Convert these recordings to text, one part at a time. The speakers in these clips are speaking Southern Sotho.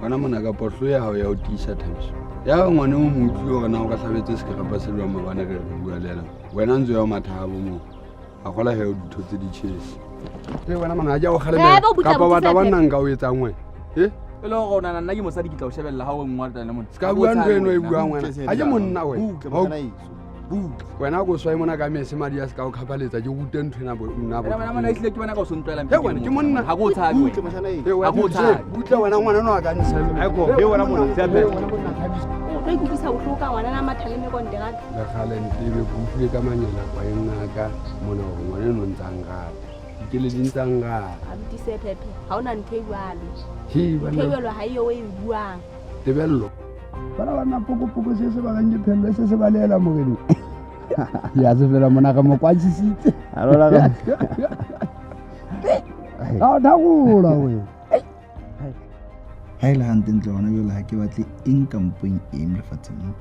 Wana mona ka potlo ya hao ya ho tisha Thabiso. Ya ngwane o mo utlwi hore na o ka hlabetse sekerapa se lwa mabana re bua le yena. Wena ntse ya mathabo mo. A gola he o ditho tse di chase. Wena mona ja o kgalemela. Ka ba batla bana nka o etsang wena. Ele go nana nna ke mosadi ke tla o shebella ha o ngwata le monna. Ska bua ntwe eno e buang wena. A je monna wena. Wena go swa mona ka mese madi ya ska o khapaletsa ke rute ntwe na nna bo. Wena mana ihle ke bona ka o sontwela mphe. Wena ke monna. Ha go tshabe. Ha go tshabe. Butla wena ngwana no a ka ntsha. Ai go he wena monna tsabe. O tlo ikutisa bohloko ka ngwana na mathaleme konte ga. Le khalente be butlile ka manyela kwa enaka mona go ngwana no ntsanga. Ke le dintsanga. Abuti se pepe. Ha ona ntwe jwalo. Hi bana. Thewelo ha iyo we buang. Tebello. Bana poko se ba ganye phelle se balela mogedi. Ya se fela mona ka mo kwatsisitse. Alola ka. Ha dagola we. Ha ile hante ntle bona jole ha ke batle eng kampong e mlefatseng.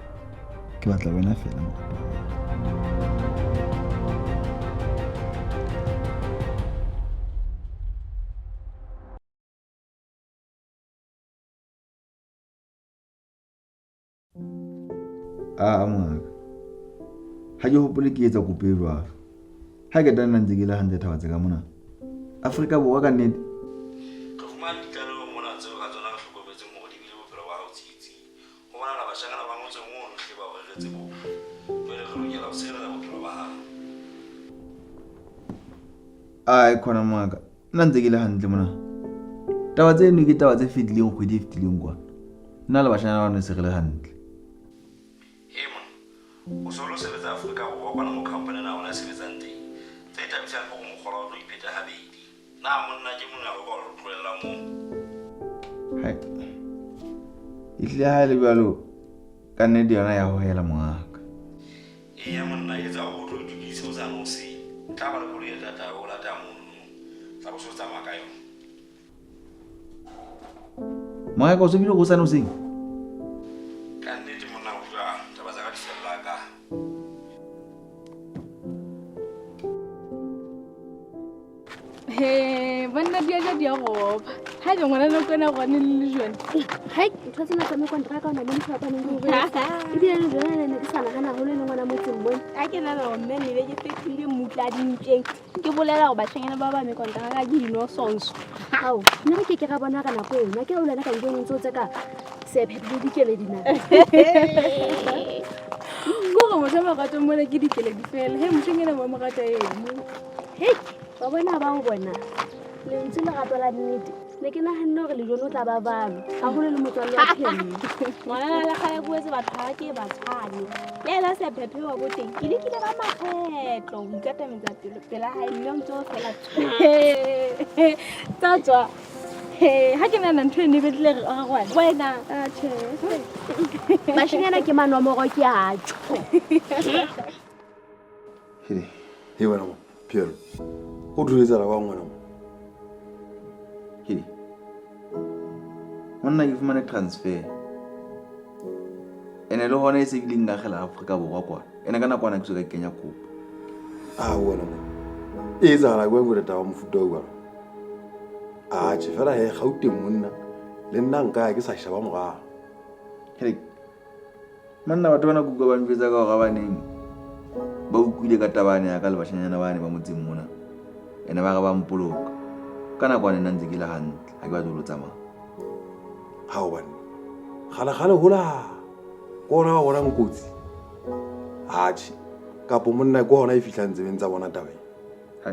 Ke batla wena fela mokapa. Mwana ha ke hopole ke etsa kope jwalo ha ke dana ntse ke le 100 tse ka mona Afrika Borwa ka nnete ka fumana ditlaleho mona tseo ka tsona ka hlokometseng hore di bile bophelo ba hao tshitsi ho bona la bashangana ba ngotse ngono hle ba hore re tsebo jwale re lokela ho sireletsa bophelo ba hao ai khona maka nna ntse ke le hantle mona taba tseno ke taba tse fitlileng kgwedi e fitlileng kwa nna le bashangana ba ne se re le hantle o solo sebetsa Afrika Borwa kwana mo company na ona sebetsang teng tse tabisa go mo kgola o tlo ipheta habedi na monna ke monna go ba o tloela mo hai ile ha le balo ka nne di yona ya ho hela mongaka ya monna e tsa go tlo dikise o sa no se tla ba le go le tata o la ta mo tsa go sotsa maka yo maka o se bile go sa no se ka nne di monna o tla taba za ka di fella ka Bana dia go. Ha le ngwana no kena go ne le jone. Hai, ntho tsena tsa me kontraka ona mo ntshapa neng go re. E bile le jone ne ke sana kana go le ngwana mo tsembone. A ke nana go mme ne be ke fetile mutla dinteng. Ke bolela go bashanyana ba ba me kontraka ke dino sonso. Ao, nna ke ra bona kana go ena ke o lena ka ngwe ntse o tsaka se phephe di kele dina. Go go mo tsama ka tsomone ke dikele di fela. He moshanyana mo magata eno. Hey, ba bona ba o bona. Le ntse le gatola nnete. Ne ke nahanne gore le jone o tla ba balo. A go le motswalle wa phele. Ngwana la kgale go etsa batho ha ke ba tshane. Le la se phephe wa go teng. Ke dikile ba makgetlo go ikatametse pela ha ile ntse o fela tsatswa. Ha ke nana ntwe ne betle re ga gwana. Wena a tshe. Bashanyana ke manomoro ke a tjo. He wena mo Piero. Go duletse la ba ngwana mo. Hidi monna ke fumane transfer ene le hona e se bileng ga gela Afrika Borwa kwa ene kana kwana ke so ka kenya kopo Wena mo. E tsa la go ngwe taba mofuta o ba. Tse fela he gauteng monna le nna nka ke sa shaba moga. Hidi manna batho bana kuka ba ntwetsa ka ga baneng ba ukwile ka tabane ya ka le bashanyana bane ba motseng mona ene ba ga ba mpoloka kana kwana nna ntse ke la hantle ha ke ba dilo tsama Ha o bana gala hola kona wa bona nkotsi tshi ka po monna go hona e fihlang tsebeng tsa bona tabe ha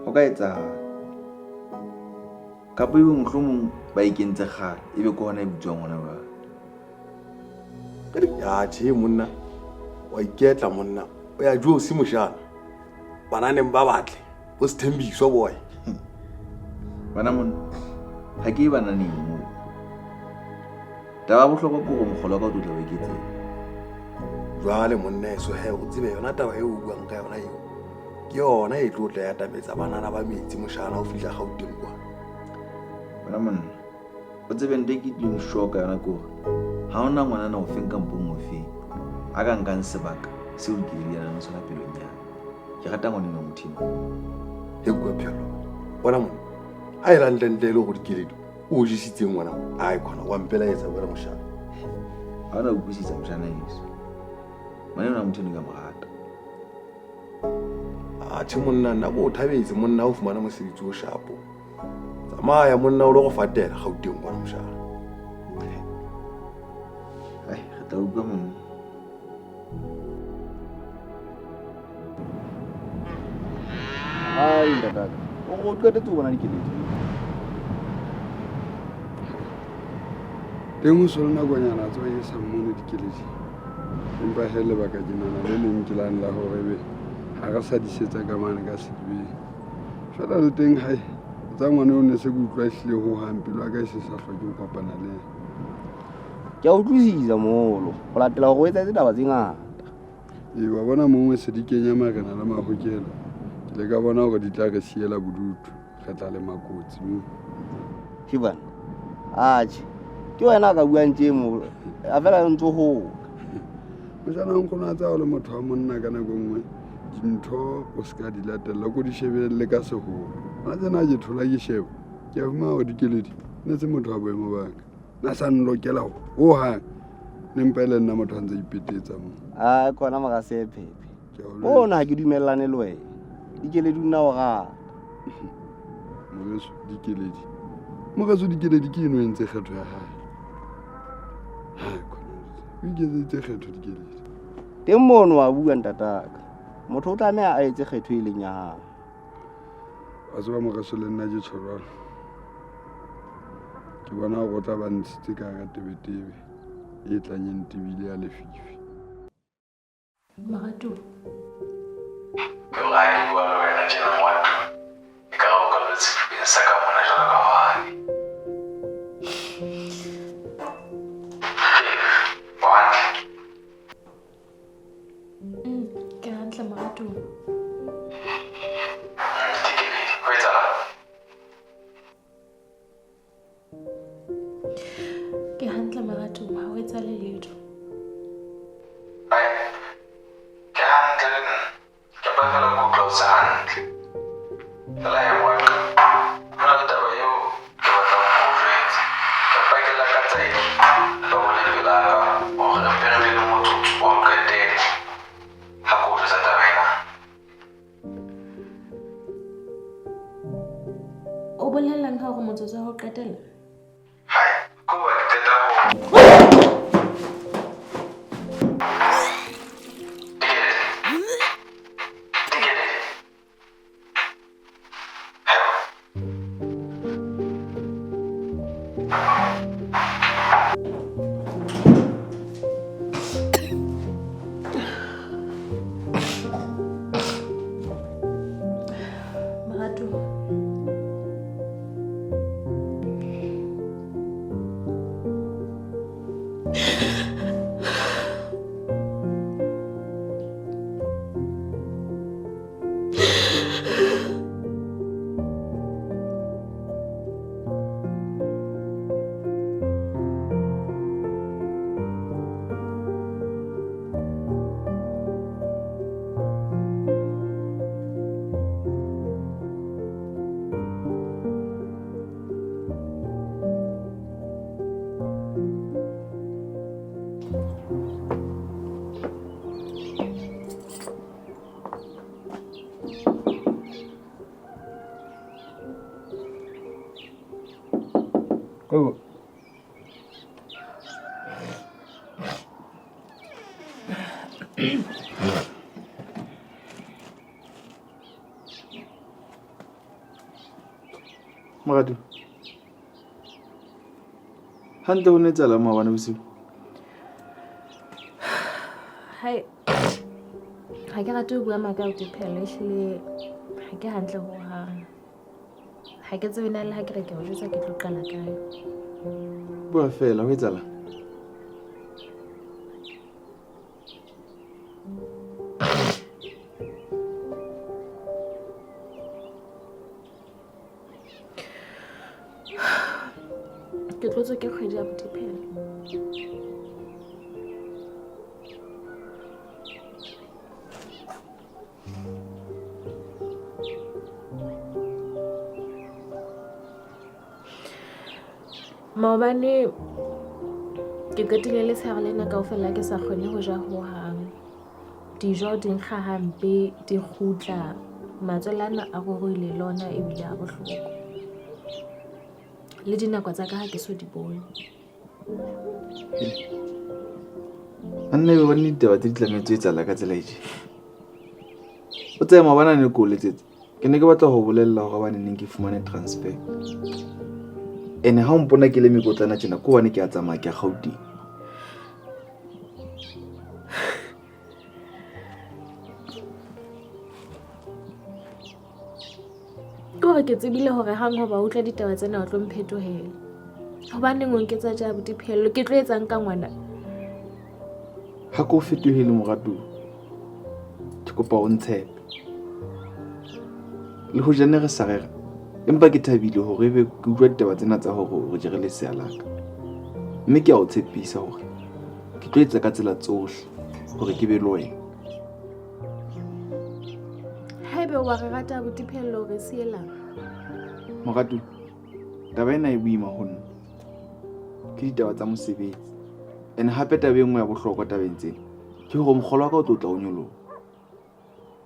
o ka etsa ka po iwe mohlomong ba ikentse gale ebe go hona e bitswang ngwana ba tshi monna wa iketla monna o ya jo se moshana bananeng ba batle o se thembiswa boy bana monna ha ke bana ne mo taba bohloko go mogolo ka dutla we ke tse jwale monna so he o tsebe yona taba e o buang ka yona eo ke yona e tlotla ya tabetsa banana ba metsi moshana o fihla gauteng kwa bana monna o tsebe nte ke di shoka yona go ha ona ngwana na o feng ka mpong o fe a ka nkang sebaka se o ke yana no sona pelo nya ke rata ngone no mothino he go phelo bona monna ha ira ntle le go dikeledo o jesitseng ngwana ai khona wa mpelaetsa wena moshana ha ona utlwisisa moshana yeso mane ona motho ka morata athe monna nna ko o thabetse monna o fumana mosebetsi o shapo tsamaya monna o le go fatela Gauteng ngwana moshana ai re tla utlwa monna ai ntataka o qetetse ho bona dikeledi teng o sole nakonyana tse e sa mmone dikeledi empa he lebaka ke nana le leng ke lane la hore be ha re sa disetsa ka mane ka sedibeng fela le teng hae tsa ngwane o ne se ke utlwa ehlile ho hang pelo a ka e se sa hloke ho kopana le yena ke a utlwisisa moholo go latela go etsa ditaba tse ngata ee wa bona mongwe se di kenya marena le mahokelo ke le ka bona hore di tla re siela bodutu re tla le makotsi moo Shibana atjhe ke wena ka buang tje mo a fela ntse ho moshana o nkgona tsa o le motho wa monna ka nako nngwe dintho o se ka di latella ko di shebelle ka seholo ana tsena ke thola ke sheba ke a fumana hore dikeledi ne se motho wa boemo baka na sa nlokela ho hang le mpa le nna motho a ntse ipetetsa moo a kona maka se phephe bona ke dumellane le wena dikeledi nna o ga moreso dikeledi ke eno entse kgetho ya hae o iketsetse kgetho dikeledi teng mono wa bua ntataka motho o tlameha a etse kgetho e leng ya hae a tseba moreso le nna ke tshwarwana ke bona go tla ba ntshitse ka ga tebetebe e tlanyeng tebile ya lefifi Marato. Yogai bua le wena tjena ngwana e ka go ka lotse e sa ka mona jalo ka hwane Ke hantle Marato. Ke hantle Marato, ha o etsa le letho. O bolelang ha hore motsotso wa ho qetela? Marato. Go. Marato hantle ho ne tsala maabane bosiu Hai. Ha ke rate ho bua maka o diphele ehlile ha ke hantle ho hang. Ha ke tsebe na le ha ke re ke o jwetsa ke tlo qala kae. bua fela ho etsala Ke tlotswe ke kgwedi ya bodiphele. maobane ke qetile letshehare lena kaofela ke sa kgone ho ja hohang. Dijo di nkga hampe, di kgutla, matswelana a roroile lona ebile a bohloko. Le dinako tsa ka ha ke so di bone. Anna e bone ditaba tse di tlametse e tsala ka tsela e je. O tsaya mabana ne ko letsetse. Ke ne ke batla ho bolella hore ba neng ke fumane transfer. Ene ha o mpona ke le mekotlana tjena ko bane ke a tsamaya ke a Gauteng. Ke ke tsebile hore hang ho ba utlwa ditaba tsena o tlo mphetohela. Hobaneng o nketsa ja botiphelo ke tlo etsang ka ngwana? Ha ko fetohele morato. Ke kopa o ntshepe. Le ho jana re sa rera. Empa ke thabile hore be ke utlwa ditaba tsena tsa hore o jere le sealaka. Mme ke a o tshepisa hore ke tlo etsa ka tsela tsohle hore ke be le wena. Haebe wa re rata botiphelo re sielang. Morato. Taba ena e boima ho nna. Ke ditaba tsa mosebetsi. Ene hape taba e nngwe ya bohlokwa tabeng tsena ke hore mokgolo wa ka o tla o nyoloha.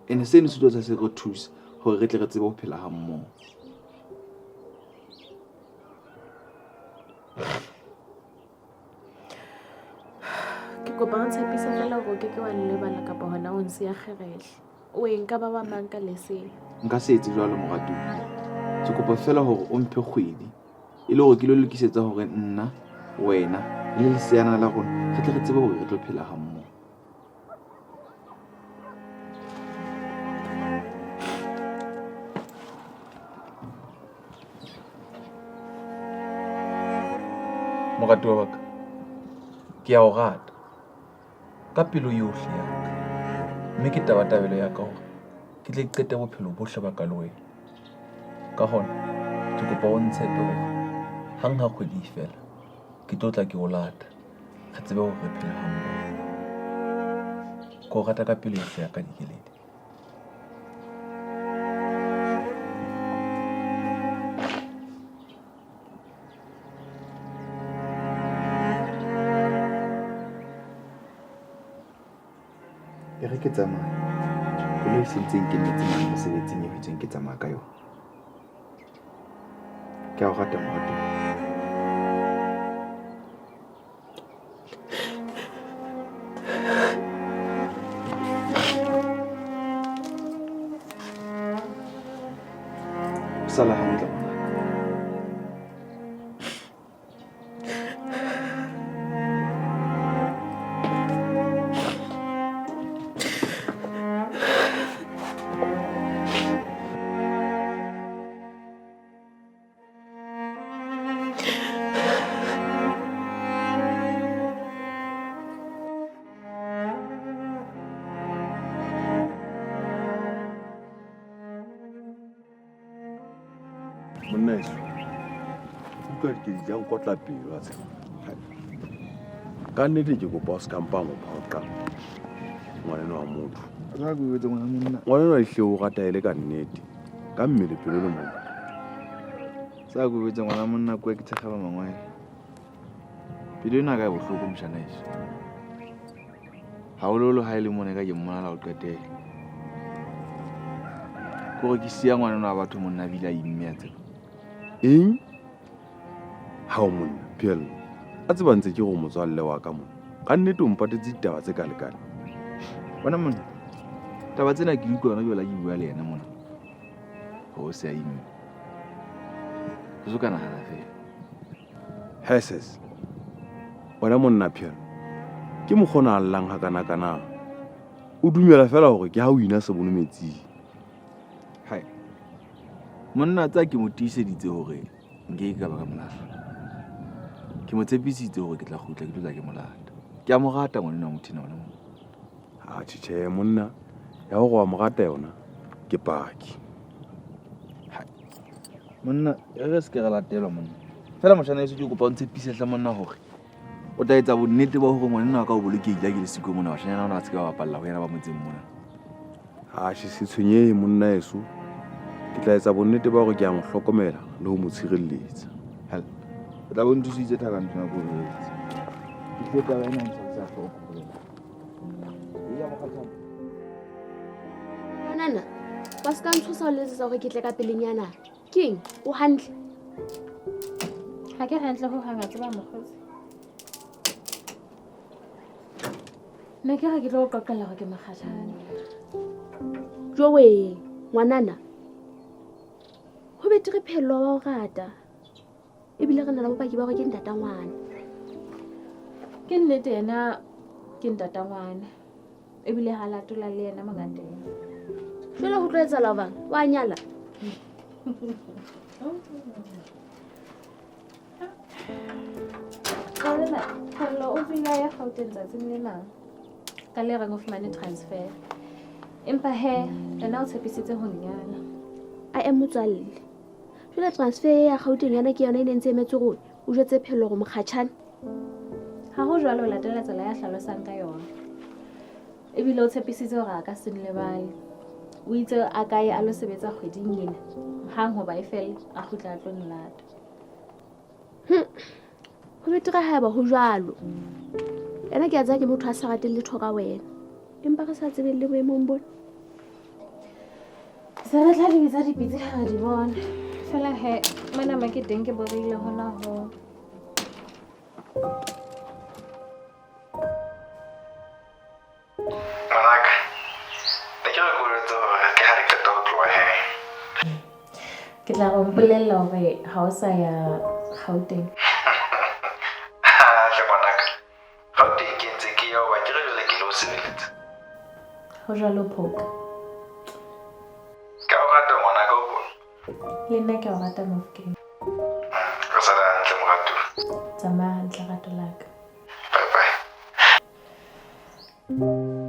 Ene seno se tlo se re thusa hore re tle re tsebe ho phela ha mmoho. Ke kopa o ntshepisa fela hore ke ke wa lebala kapa hona o nsiya kgerehle. O eng ka ba ba mang ka lesea? Nka se etse jwalo morato. Ke kopa fela hore o mphe kgwedi e le hore ke lo lokisetsa hore nna wena le leseana la rona re tle re tsebe hore re tlo phela ha mmoho. Morato wa ka ke a o rata ka pelo yohle ya ka, mme ke tabatabelo ya ka hore ke tle ke qete bophelo bohle ba ka le wena. Ka hona ke kopa o ntshepe hore hang ha kgwedi fela ke tlo tla ke o lata re tsebe hore re phele ha mmoho. Ke o rata ka pelo yohle ya ka Dikeledi. E re ke tsamaya koloi sentseng ke metse mang mosebetsing e bitsweng ke tsamaya ka yona. Ke a o rata morato. Sala hantle. Monna eso. Utlwa ke di jang kotla pelo a tsela. Ka nnete ke kopa o se ka mpa mo phoqa. Ngwana wa motho. Ra go etsa ngwana monna. Ngwana wa ihle o rata ile ka nnete. Ka mmele pelo le monna. Sa go etsa ngwana monna kwa ke tshega ba mangwe. Pelo ena ka bohloko mshana eso. Haololo ha ile mone ka ke mmona la o qetela. Ko re ke sia ngwana wa batho monna bila imme ya tsela. Eng? Ha o monna, Phelo. A tseba ntse ke go motswalle wa ka monna. Ka nnete o mpatetse ditaba tse ka lekane. Bona monna. Taba tsena ke utlwa yona jwale ke bua le yena monna. Ho se a imme. Go kana hana fe. Heses. Bona monna Phelo. Ke mokgona allang ha kana. O dumela fela hore ke ha o ina se bone metsi. Hai. Monna tsa ke mo tiiseditse hore nke ka ba ka molata. Ke mo tshepisitse hore ke tla khutla ke tla ke molata. Ke a mo rata ngwana wa mothina ona. Ha tjhe monna. Ya go wa mo rata yona. Ke paki. Hai. Monna re se ke re latelwa monna. Fela moshana yeso ke kopa o ntshepise hla monna hore o tla etsa bonnete ba hore ngwana wa ka o bolokehile ke le siko mona bashanyana ona ba se ka ba palla ho yena ba motseng mona. Ha se tshwenyehe monna yeso. Ke tla etsa bonnete ba hore ke a mo hlokomela le ho mo tshireletsa. Hela. o tla bo nthusitse Thabantsho nako eo. Ke feta wena ntse sa hloko. Ya mokgatlana. Nana, wa ska ntshosa o letsetsa hore ke tle ka pelenyana. Keng? O hantle? Ha ke hantle ho hanga tseba mokgotsi. Ne ke re ke tlo qoqela hore ke makgatjhane. Jowe, ngwanana. Ho betere phello wa o rata. Ebile re na le bopaki ba hore ke ntata ngwana. Ke nnete yena ke ntata ngwana. Ebile ha latola le yena mongateng. Jwale ho tlo etsahala bang? Wa nyala? Kalena, hello, o vila ya Gauteng tsatsing lena. Ka le reng o fumane transfer. Empa he, yena o tshepisitse ho nyala. A e motswalle. Jwale transfer ya Gauteng yana ke yona e nentse emetse hore o jwetse phello go mokgatjhane. Ha ho jwalo o latela tsela ya hlalosang ka yona. Ebile o tshepisitse hore a ka se nlebale. O itse a ka ye a lo sebetsa kgweding ena. Hang hoba e fela a kgutla a tlo nlata. Ho betere ha eba ho jwalo. Yena ke a tsaya ke motho a sa rateng letho ka wena. Empa re sa tsebeng le boemong bona. Se re tla di bitsa dipitse ha re di bona. Fela he, mona maketeng ke boreile hona ho. Ngwanaka, ne ke re ko jwetse hore ke ha re qeta ho tloha he. Ke tla go mpolella hore ha o sa ya Gauteng. Hle ngwanaka, Gauteng ke ntse ke ya hoba ke re jwale ke lo sebeletsa. Ho jwalo Phoka. Ka o rata ngwanaka o bona. Le nna ke o rata Mofokeng. Re sala hantle moratu. Tsamaya hantle rato la ka. Bye bye.